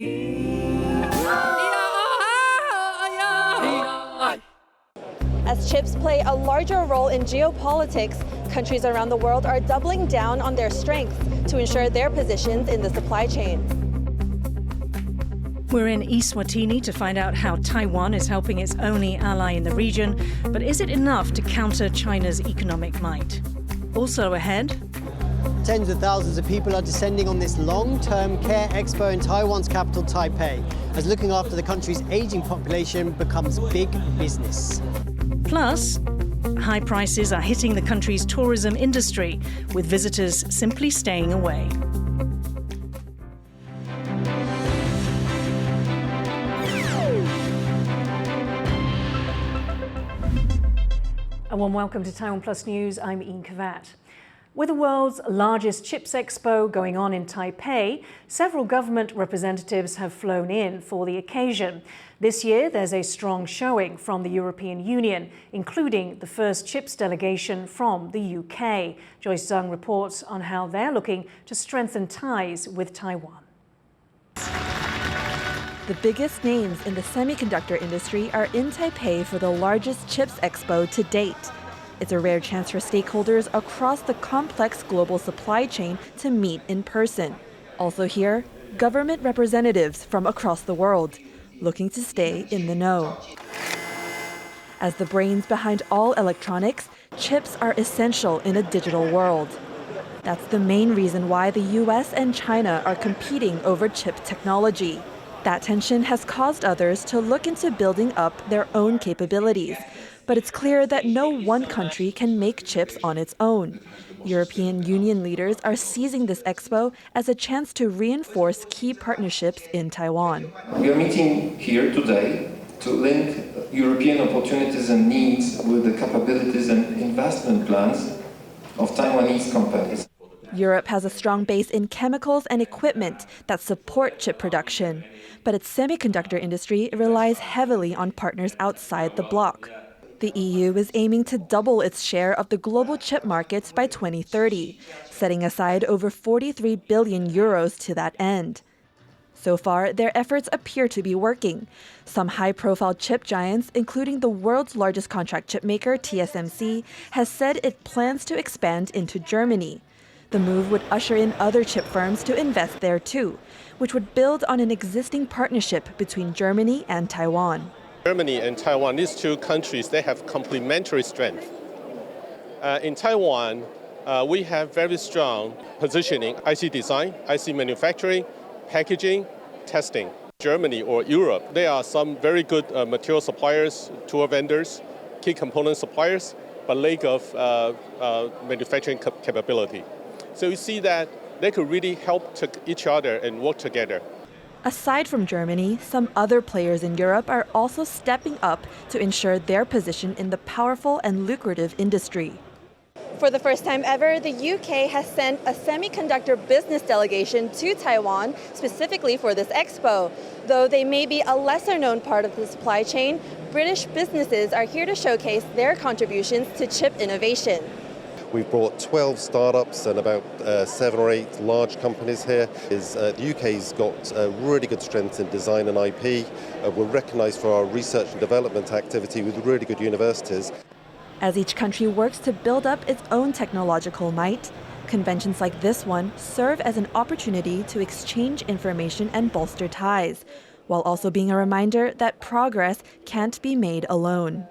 As chips play a larger role in geopolitics, countries around the world are doubling down on their strengths to ensure their positions in the supply chain. We're in Eswatini to find out how Taiwan is helping its only ally in the region, but is it enough to counter China's economic might? Also ahead, tens of thousands of people are descending on this long-term care expo in Taiwan's capital, Taipei, as looking after the country's aging population becomes big business. Plus, high prices are hitting the country's tourism industry, with visitors simply staying away. A warm welcome to TaiwanPlus News. I'm Rik Glauert. With the world's largest chips expo going on in Taipei, several government representatives have flown in for the occasion. This year, there's a strong showing from the European Union, including the first chips delegation from the UK. Joyce Zhang reports on how they're looking to strengthen ties with Taiwan. The biggest names in the semiconductor industry are in Taipei for the largest chips expo to date. It's a rare chance for stakeholders across the complex global supply chain to meet in person. Also here, government representatives from across the world, looking to stay in the know. As the brains behind all electronics, chips are essential in a digital world. That's the main reason why the US and China are competing over chip technology. That tension has caused others to look into building up their own capabilities. But it's clear that no one country can make chips on its own. European Union leaders are seizing this expo as a chance to reinforce key partnerships in Taiwan. We are meeting here today to link European opportunities and needs with the capabilities and investment plans of Taiwanese companies. Europe has a strong base in chemicals and equipment that support chip production, but its semiconductor industry relies heavily on partners outside the bloc. The EU is aiming to double its share of the global chip markets by 2030, setting aside over 43 billion euros to that end. So far, their efforts appear to be working. Some high-profile chip giants, including the world's largest contract chip maker, TSMC, has said it plans to expand into Germany. The move would usher in other chip firms to invest there too, which would build on an existing partnership between Germany and Taiwan. Germany and Taiwan, these two countries, they have complementary strength. In Taiwan, we have very strong positioning, IC design, IC manufacturing, packaging, testing. Germany or Europe, there are some very good material suppliers, tool vendors, key component suppliers, but lack of manufacturing capability. So you see that they could really help each other and work together. Aside from Germany, some other players in Europe are also stepping up to ensure their position in the powerful and lucrative industry. For the first time ever, the UK has sent a semiconductor business delegation to Taiwan specifically for this expo. Though they may be a lesser-known part of the supply chain, British businesses are here to showcase their contributions to chip innovation. We've brought 12 startups and about 7 or 8 large companies here. The UK's got really good strength in design and IP. We're recognised for our research and development activity with really good universities. As each country works to build up its own technological might, conventions like this one serve as an opportunity to exchange information and bolster ties, while also being a reminder that progress can't be made alone.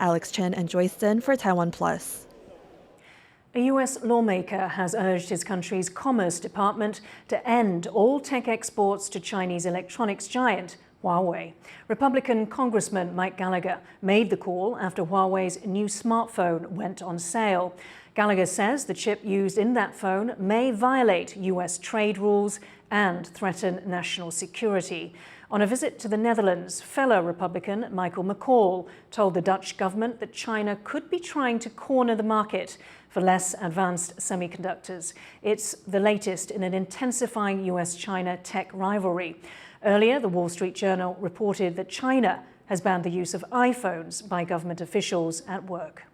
Alex Chen and Joyce Zhen for TaiwanPlus. A US lawmaker has urged his country's Commerce Department to end all tech exports to Chinese electronics giant Huawei. Republican Congressman Mike Gallagher made the call after Huawei's new smartphone went on sale. Gallagher says the chip used in that phone may violate US trade rules and threaten national security. On a visit to the Netherlands, fellow Republican Michael McCall told the Dutch government that China could be trying to corner the market for less advanced semiconductors. It's the latest in an intensifying US-China tech rivalry. Earlier, the Wall Street Journal reported that China has banned the use of iPhones by government officials at work.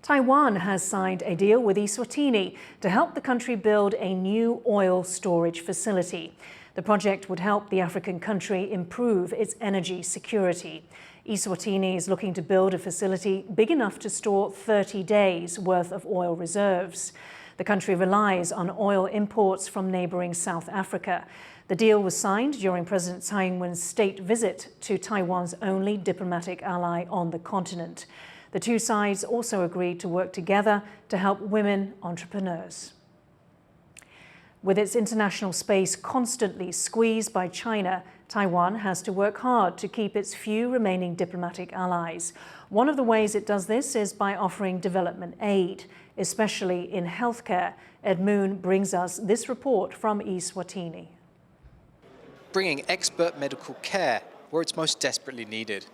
Taiwan has signed a deal with Eswatini to help the country build a new oil storage facility. The project would help the African country improve its energy security. Eswatini is looking to build a facility big enough to store 30 days' worth of oil reserves. The country relies on oil imports from neighbouring South Africa. The deal was signed during President Tsai Ing-wen's state visit to Taiwan's only diplomatic ally on the continent. The two sides also agreed to work together to help women entrepreneurs. With its international space constantly squeezed by China, Taiwan has to work hard to keep its few remaining diplomatic allies. One of the ways it does this is by offering development aid, especially in healthcare. Ed Moon brings us this report from Eswatini. Bringing expert medical care where it's most desperately needed.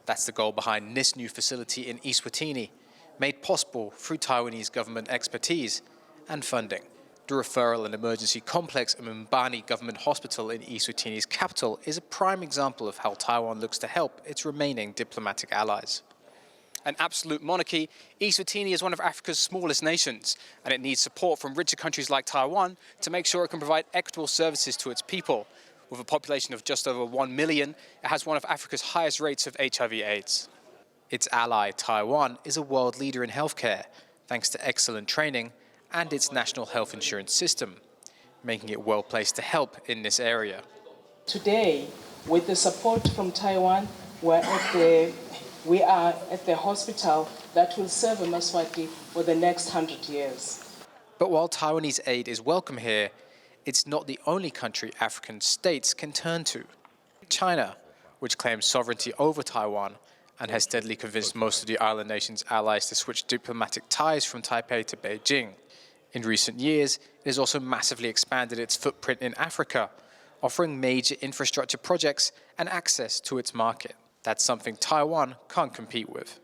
That's the goal behind this new facility in Eswatini, made possible through Taiwanese government expertise and funding. The referral and emergency complex at Mbani Government Hospital in Eswatini's capital is a prime example of how Taiwan looks to help its remaining diplomatic allies. An absolute monarchy, Eswatini is one of Africa's smallest nations, and it needs support from richer countries like Taiwan to make sure it can provide equitable services to its people. With a population of just over 1 million, it has one of Africa's highest rates of HIV/AIDS. Its ally, Taiwan, is a world leader in healthcare, thanks to excellent training and its national health insurance system, making it well placed to help in this area. Today, with the support from Taiwan, we are at the hospital that will serve Eswatini for the next 100 years. But while Taiwanese aid is welcome here, it's not the only country African states can turn to. China, which claims sovereignty over Taiwan and has steadily convinced most of the island nation's allies to switch diplomatic ties from Taipei to Beijing. In recent years, it has also massively expanded its footprint in Africa, offering major infrastructure projects and access to its market. That's something Taiwan can't compete with.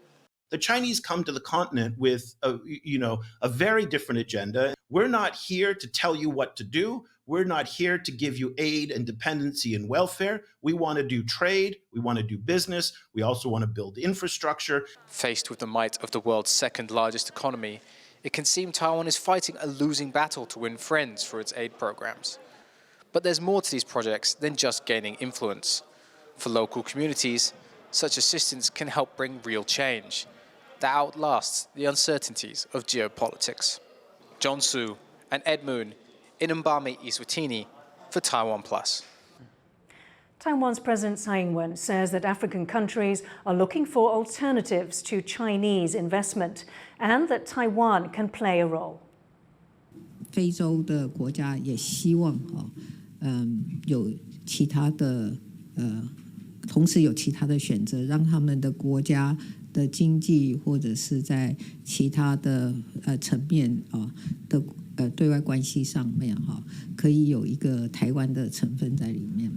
The Chinese come to the continent with a very different agenda. We're not here to tell you what to do. We're not here to give you aid and dependency and welfare. We want to do trade. We want to do business. We also want to build infrastructure. Faced with the might of the world's second largest economy, it can seem Taiwan is fighting a losing battle to win friends for its aid programs. But there's more to these projects than just gaining influence. For local communities, such assistance can help bring real change that outlasts the uncertainties of geopolitics. John Su and Ed Moon in Mbami, Eswatini for TaiwanPlus. Taiwan's President Tsai Ing-wen says that African countries are looking for alternatives to Chinese investment and that Taiwan can play a role. 非洲的国家也希望有其他的同时有其他的选择，让他们的国家的经济或者是在其他的层面的对外关系上面可以有一个台湾的成分在里面。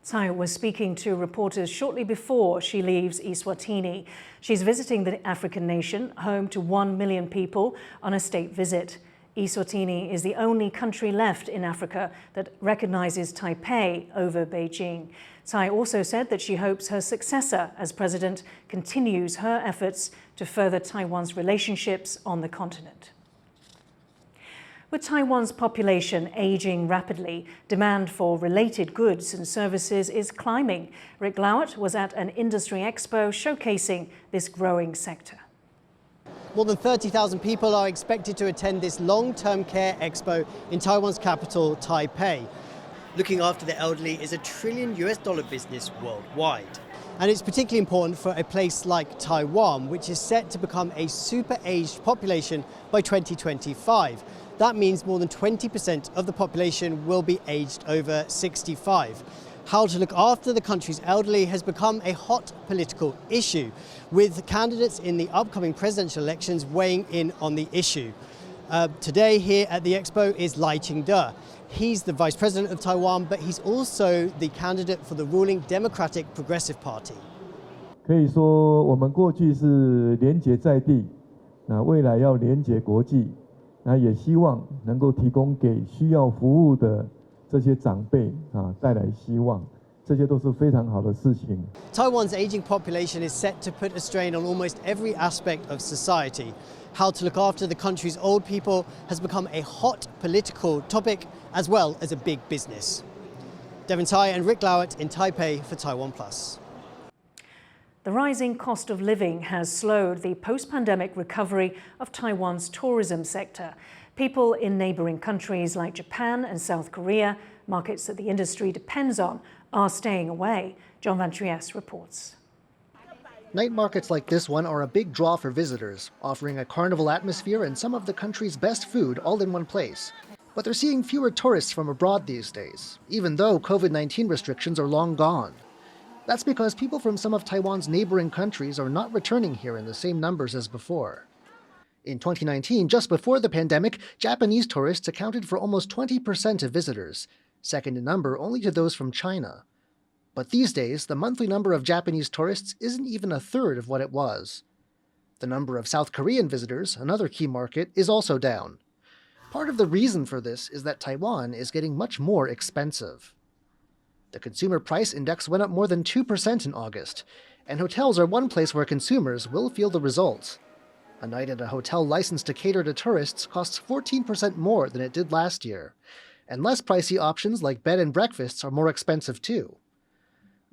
Tsai was speaking to reporters shortly before she leaves Eswatini. She's visiting the African nation, home to 1 million people, on a state visit. Eswatini is the only country left in Africa that recognizes Taipei over Beijing. Tsai also said that she hopes her successor as president continues her efforts to further Taiwan's relationships on the continent. With Taiwan's population aging rapidly, demand for related goods and services is climbing. Rik Glauert was at an industry expo showcasing this growing sector. More than 30,000 people are expected to attend this long-term care expo in Taiwan's capital, Taipei. Looking after the elderly is a $1 trillion business worldwide. And it's particularly important for a place like Taiwan, which is set to become a super-aged population by 2025. That means more than 20% of the population will be aged over 65. How to look after the country's elderly has become a hot political issue, with candidates in the upcoming presidential elections weighing in on the issue. Today here at the Expo is Lai Ching-de. He's the Vice President of Taiwan, but he's also the candidate for the ruling Democratic Progressive Party. 可以说，我们过去是连结在地，那未来要连结国际，那也希望能够提供给需要服务的这些长辈带来希望。这些都是非常好的事情。 Taiwan's aging population is set to put a strain on almost every aspect of society. How to look after the country's old people has become a hot political topic as well as a big business. Devin Tsai and Rik Glauert in Taipei for TaiwanPlus. The rising cost of living has slowed the post-pandemic recovery of Taiwan's tourism sector. People in neighbouring countries like Japan and South Korea, markets that the industry depends on, are staying away. John Van Trieste reports. Night markets like this one are a big draw for visitors, offering a carnival atmosphere and some of the country's best food all in one place. But they're seeing fewer tourists from abroad these days, even though COVID-19 restrictions are long gone. That's because people from some of Taiwan's neighboring countries are not returning here in the same numbers as before. In 2019, just before the pandemic, Japanese tourists accounted for almost 20% of visitors, second in number only to those from China. But these days, the monthly number of Japanese tourists isn't even a third of what it was. The number of South Korean visitors, another key market, is also down. Part of the reason for this is that Taiwan is getting much more expensive. The consumer price index went up more than 2% in August, and hotels are one place where consumers will feel the results. A night at a hotel licensed to cater to tourists costs 14% more than it did last year, and less pricey options like bed and breakfasts are more expensive too.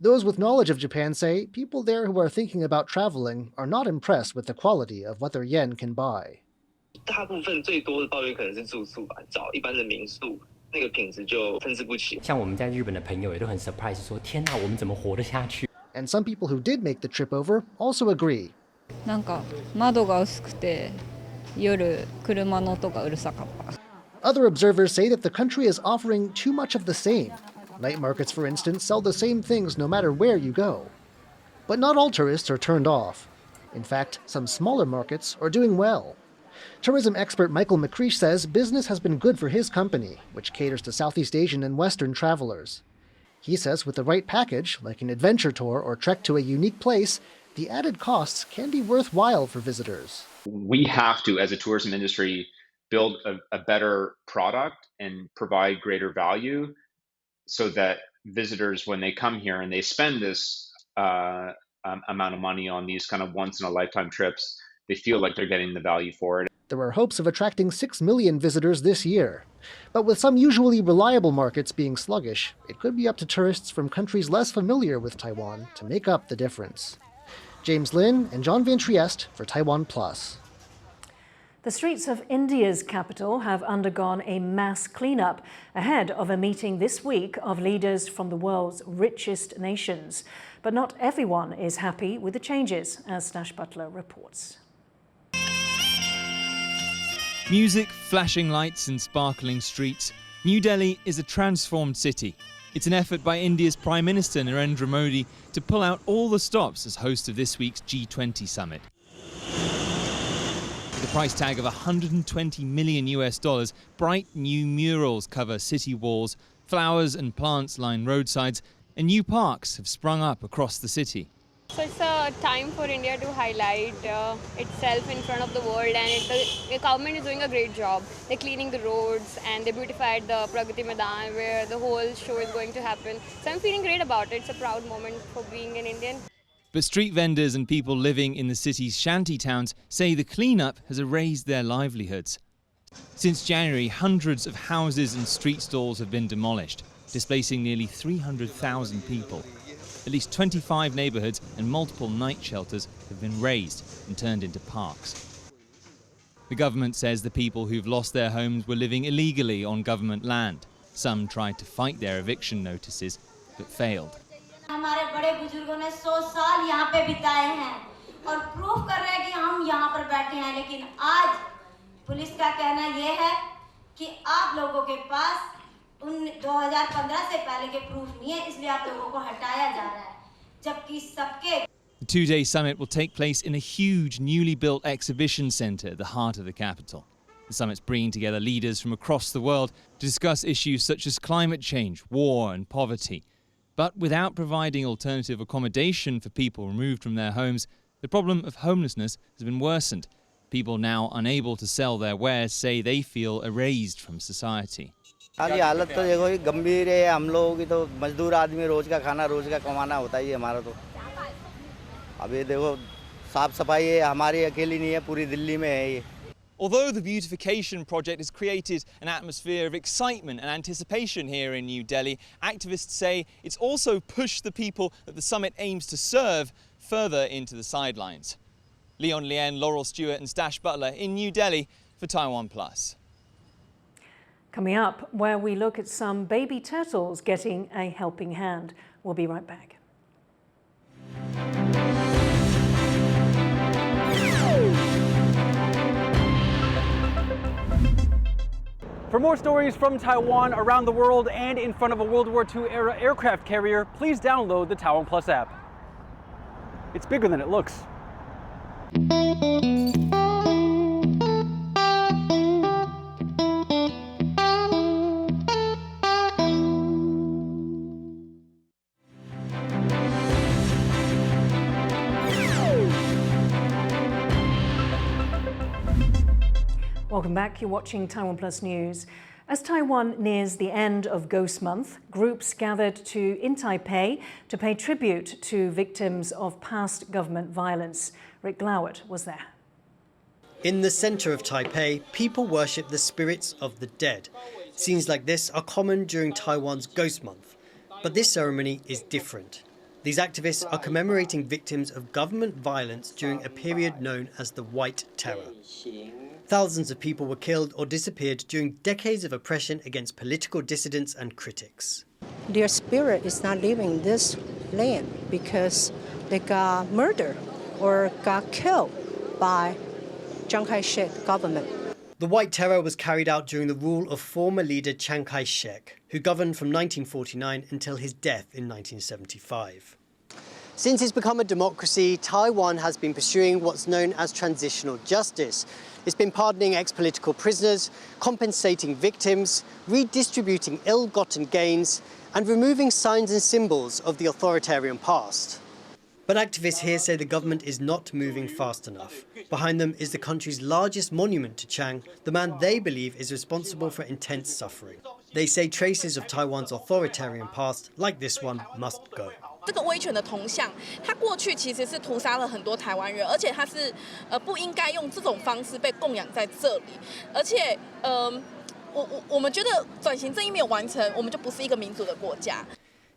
Those with knowledge of Japan say people there who are thinking about traveling are not impressed with the quality of what their yen can buy. 大部分最多的抱怨可能是住宿吧，找一般的民宿，那个品质就参差不齐。像我们在日本的朋友也都很 surprise， 说天哪，我们怎么活得下去 ？And some people who did make the trip over also agree. なんか窓が薄くて夜車の音がうるさかった。 Other observers say that the country is offering too much of the same. Night markets, for instance, sell the same things no matter where you go. But not all tourists are turned off. In fact, some smaller markets are doing well. Tourism expert Michael McCreesh says business has been good for his company, which caters to Southeast Asian and Western travelers. He says with the right package, like an adventure tour or trek to a unique place, the added costs can be worthwhile for visitors. We have to, as a tourism industry, build a better product and provide greater value so that visitors, when they come here and they spend this amount of money on these kind of once-in-a-lifetime trips, they feel like they're getting the value for it. There are hopes of attracting 6 million visitors this year. But with some usually reliable markets being sluggish, it could be up to tourists from countries less familiar with Taiwan to make up the difference. James Lin and John Van Trieste for TaiwanPlus. The streets of India's capital have undergone a mass cleanup ahead of a meeting this week of leaders from the world's richest nations. But not everyone is happy with the changes, as Staś Butler reports. Music, flashing lights and sparkling streets, New Delhi is a transformed city. It's an effort by India's Prime Minister Narendra Modi to pull out all the stops as host of this week's G20 summit. With a price tag of $120 million, bright new murals cover city walls, flowers and plants line roadsides, and new parks have sprung up across the city. So it's a time for India to highlight itself in front of the world, and the government is doing a great job. They're cleaning the roads and they beautified the Pragati Maidan where the whole show is going to happen. So I'm feeling great about it. It's a proud moment for being an Indian. But street vendors and people living in the city's shanty towns say the cleanup has erased their livelihoods. Since January, hundreds of houses and street stalls have been demolished, displacing nearly 300,000 people. At least 25 neighbourhoods and multiple night shelters have been razed and turned into parks. The government says the people who've lost their homes were living illegally on government land. Some tried to fight their eviction notices, but failed. हमारे बड़े बुजुर्गों ने 100 साल यहाँ पे बिताए हैं और प्रूफ कर रहे हैं कि हम यहाँ पर बैठे हैं, लेकिन आज पुलिस का कहना ये है कि आप लोगों के पास 2015 से पहले के प्रूफ नहीं है, इसलिए आप लोगों को हटाया जा रहा है, जबकि सबके. The two-day summit will take place in a huge newly built exhibition centre at the heart of the capital. The summit's bringing together leaders from across the world to discuss issues such as climate change, war and poverty. But without providing alternative accommodation for people removed from their homes, the problem of homelessness has been worsened. People now unable to sell their wares say they feel erased from society. हाली हालत तो देखो ये गंभीर है हम लोगों की तो मजदूर आदमी रोज का खाना रोज का कमाना होता ही है हमारा तो अब ये देखो साफ सफाई है हमारी अकेली नहीं है पूरी दिल्ली में है ये Although the beautification project has created an atmosphere of excitement and anticipation here in New Delhi, activists say it's also pushed the people that the summit aims to serve further into the sidelines. Leon Lien, Laurel Stewart and Staś Butler in New Delhi for TaiwanPlus. Coming up, where we look at some baby turtles getting a helping hand. We'll be right back. For more stories from Taiwan, around the world, and in front of a World War II-era aircraft carrier, please download the TaiwanPlus app. It's bigger than it looks. Welcome back. You're watching TaiwanPlus News. As Taiwan nears the end of Ghost Month, groups gathered in Taipei to pay tribute to victims of past government violence. Rik Glauert was there. In the centre of Taipei, people worship the spirits of the dead. Scenes like this are common during Taiwan's Ghost Month, but this ceremony is different. These activists are commemorating victims of government violence during a period known as the White Terror. Thousands of people were killed or disappeared during decades of oppression against political dissidents and critics. Their spirit is not leaving this land because they got murdered or got killed by Chiang Kai-shek government. The White Terror was carried out during the rule of former leader Chiang Kai-shek, who governed from 1949 until his death in 1975. Since it's become a democracy, Taiwan has been pursuing what's known as transitional justice. It's been pardoning ex-political prisoners, compensating victims, redistributing ill-gotten gains, and removing signs and symbols of the authoritarian past. But activists here say the government is not moving fast enough. Behind them is the country's largest monument to Chiang, the man they believe is responsible for intense suffering. They say traces of Taiwan's authoritarian past, like this one, must go. 这个威权的铜像，它过去其实是屠杀了很多台湾人，而且它是不应该用这种方式被供养在这里，而且我们觉得转型正义没有完成，我们就不是一个民主的国家。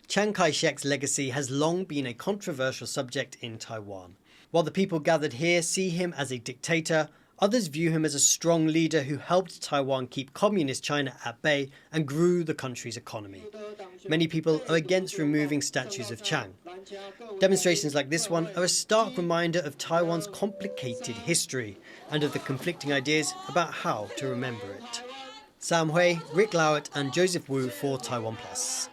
Chiang Kai-shek's legacy has long been a controversial subject in Taiwan. While the people gathered here see him as a dictator, others view him as a strong leader who helped Taiwan keep communist China at bay and grew the country's economy. Many people are against removing statues of Chiang. Demonstrations like this one are a stark reminder of Taiwan's complicated history and of the conflicting ideas about how to remember it. Sam Hui, Rik Glauert and Joseph Wu for TaiwanPlus.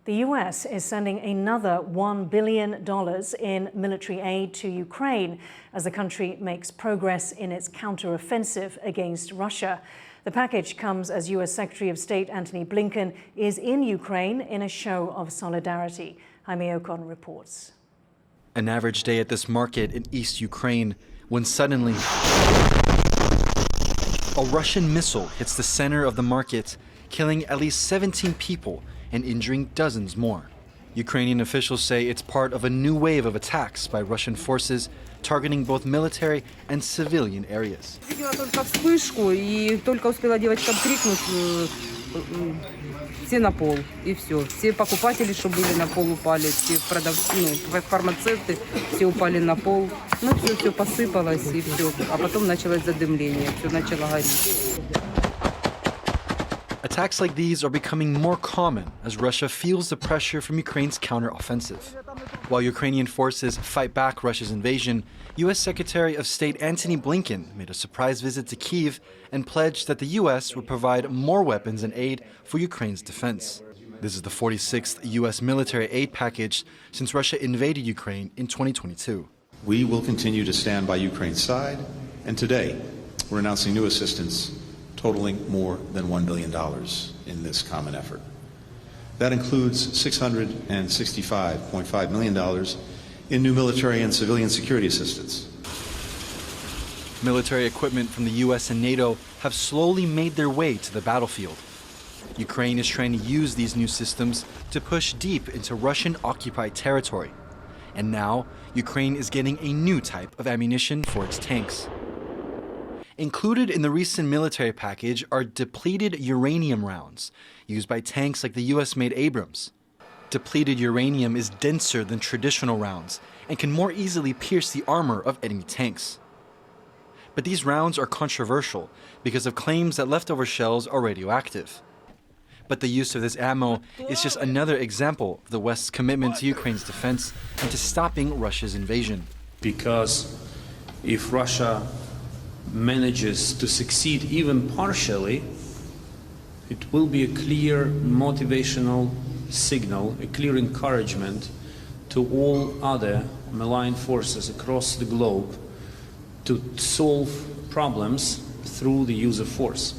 The US is sending another $1 billion in military aid to Ukraine as the country makes progress in its counter-offensive against Russia. The package comes as US Secretary of State Antony Blinken is in Ukraine in a show of solidarity. Jaime Ocon reports. An average day at this market in East Ukraine when suddenly a Russian missile hits the center of the market, killing at least 17 people and injuring dozens more. Ukrainian officials say it's part of a new wave of attacks by Russian forces targeting both military and civilian areas. Видела только вспышку и только успела девочкам крикнуть, все на пол и все. Все покупатели, что были на пол, упали, все продавцы, фармацевты, все упали на пол. Ну все посыпалось и все. А потом началось задымление, все начало гореть. Attacks like these are becoming more common as Russia feels the pressure from Ukraine's counteroffensive. While Ukrainian forces fight back Russia's invasion, U.S. Secretary of State Antony Blinken made a surprise visit to Kyiv and pledged that the U.S. would provide more weapons and aid for Ukraine's defense. This is the 46th U.S. military aid package since Russia invaded Ukraine in 2022. We will continue to stand by Ukraine's side, and today we're announcing new assistance totaling more than $1 billion in this common effort. That includes $665.5 million in new military and civilian security assistance. Military equipment from the US and NATO have slowly made their way to the battlefield. Ukraine is trying to use these new systems to push deep into Russian-occupied territory. And now, Ukraine is getting a new type of ammunition for its tanks. Included in the recent military package are depleted uranium rounds, used by tanks like the US-made Abrams. Depleted uranium is denser than traditional rounds and can more easily pierce the armor of enemy tanks. But these rounds are controversial because of claims that leftover shells are radioactive. But the use of this ammo is just another example of the West's commitment to Ukraine's defense and to stopping Russia's invasion. Because if Russia manages to succeed even partially, it will be a clear motivational signal, a clear encouragement to all other malign forces across the globe to solve problems through the use of force.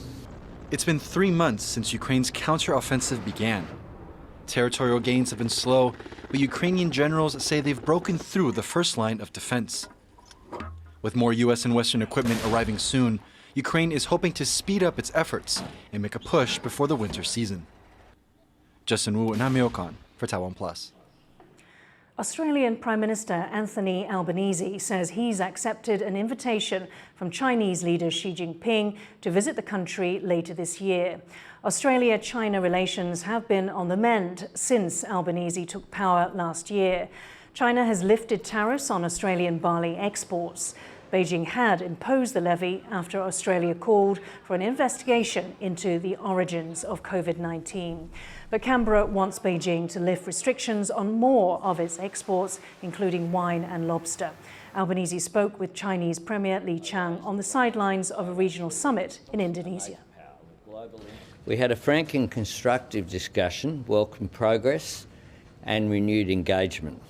It's been 3 months since Ukraine's counteroffensive began. Territorial gains have been slow, but Ukrainian generals say they've broken through the first line of defense. With more US and Western equipment arriving soon, Ukraine is hoping to speed up its efforts and make a push before the winter season. Justin Wu and SEMICON for TaiwanPlus. Australian Prime Minister Anthony Albanese says he's accepted an invitation from Chinese leader Xi Jinping to visit the country later this year. Australia-China relations have been on the mend since Albanese took power last year. China has lifted tariffs on Australian barley exports. Beijing had imposed the levy after Australia called for an investigation into the origins of COVID-19. But Canberra wants Beijing to lift restrictions on more of its exports, including wine and lobster. Albanese spoke with Chinese Premier Li Qiang on the sidelines of a regional summit in Indonesia. We had a frank and constructive discussion, welcomed progress and renewed engagement.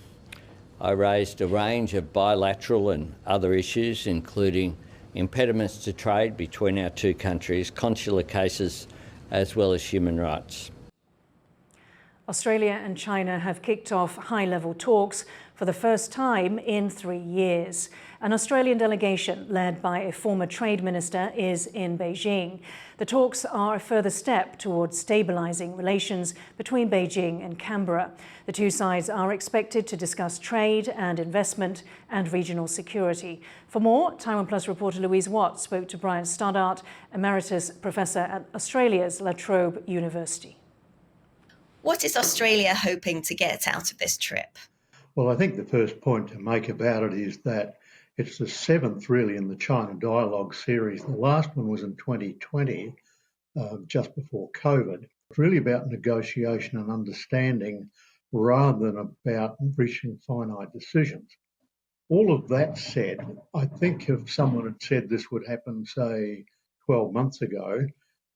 I raised a range of bilateral and other issues, including impediments to trade between our two countries, consular cases, as well as human rights. Australia and China have kicked off high-level talks for the first time in 3 years. An Australian delegation led by a former trade minister is in Beijing. The talks are a further step towards stabilising relations between Beijing and Canberra. The two sides are expected to discuss trade and investment and regional security. For more, TaiwanPlus reporter Louise Watt spoke to Brian Stoddart, Emeritus Professor at Australia's La Trobe University. What is Australia hoping to get out of this trip? Well, I think the first point to make about it is that it's the seventh really in the China Dialogue series. The last one was in 2020, just before COVID. It's really about negotiation and understanding rather than about reaching finite decisions. All of that said, I think if someone had said this would happen, say, 12 months ago,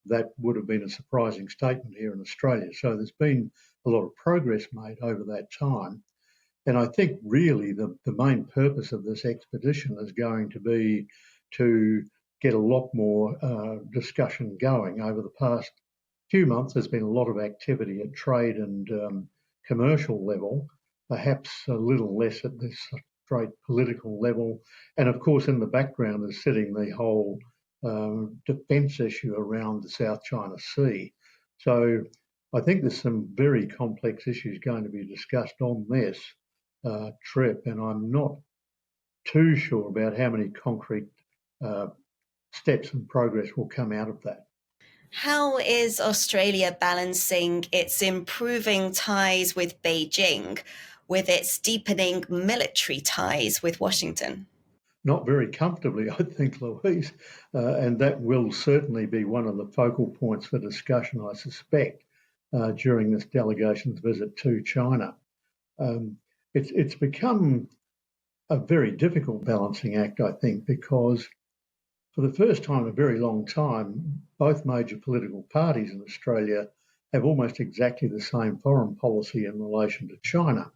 that would have been a surprising statement here in Australia. So there's been a lot of progress made over that time. And I think really the main purpose of this expedition is going to be to get a lot more discussion going. Over the past few months, there's been a lot of activity at trade and commercial level, perhaps a little less at this straight political level. And of course, in the background is sitting the whole defence issue around the South China Sea. So I think there's some very complex issues going to be discussed on this trip, and I'm not too sure about how many concrete steps and progress will come out of that. How is Australia balancing its improving ties with Beijing with its deepening military ties with Washington? Not very comfortably, I think, Louise, and that will certainly be one of the focal points for discussion, I suspect, during this delegation's visit to China. It's become a very difficult balancing act, I think, because for the first time in a very long time, both major political parties in Australia have almost exactly the same foreign policy in relation to China.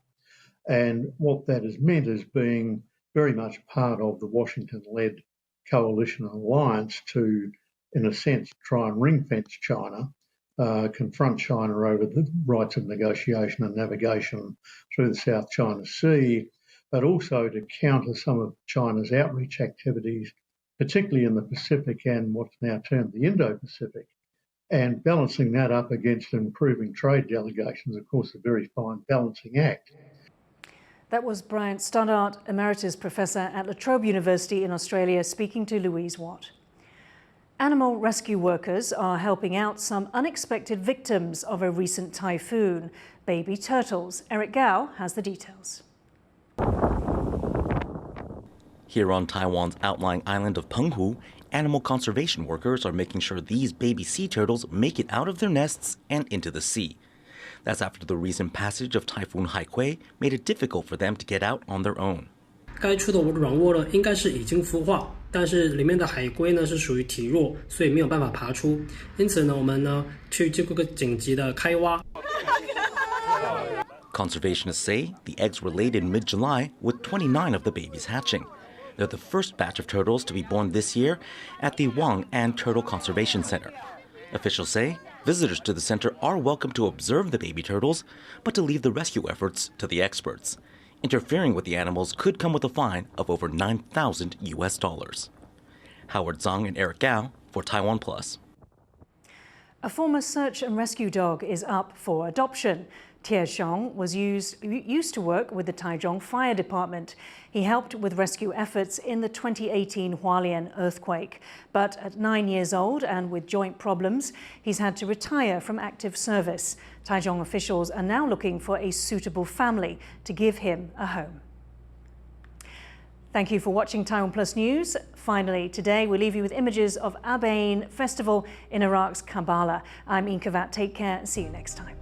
And what that has meant is being very much part of the Washington-led coalition and alliance to, in a sense, try and ring-fence China, confront China over the rights of negotiation and navigation through the South China Sea, but also to counter some of China's outreach activities particularly in the Pacific and what's now termed the Indo-Pacific. And balancing that up against improving trade delegations, of course, a very fine balancing act. That was Bryant Stoddart, Emeritus Professor at La Trobe University in Australia, speaking to Louise Watt. Animal rescue workers are helping out some unexpected victims of a recent typhoon, baby turtles. Rik Glauert has the details. Here on Taiwan's outlying island of Penghu, animal conservation workers are making sure these baby sea turtles make it out of their nests and into the sea. That's after the recent passage of Typhoon Haikui made it difficult for them to get out on their own. 该出的软卧呢，应该是已经孵化，但是里面的海龟呢是属于体弱，所以没有办法爬出。因此呢，我们呢去这个紧急的开挖。Conservationists say the eggs were laid in mid-July, with 29 of the babies hatching. They're the first batch of turtles to be born this year at the Wang An Turtle Conservation Center. Officials say visitors to the center are welcome to observe the baby turtles, but to leave the rescue efforts to the experts. Interfering with the animals could come with a fine of over $9,000. Howard Zhang and Rik Glauert for TaiwanPlus. A former search and rescue dog is up for adoption. Tie Xiong was used to work with the Taichung Fire Department. He helped with rescue efforts in the 2018 Hualien earthquake. But at 9 years old and with joint problems, he's had to retire from active service. Taichung officials are now looking for a suitable family to give him a home. Thank you for watching TaiwanPlus News. Finally, today we leave you with images of Abain Festival in Iraq's Karbala. I'm Inkavat. Take care and see you next time.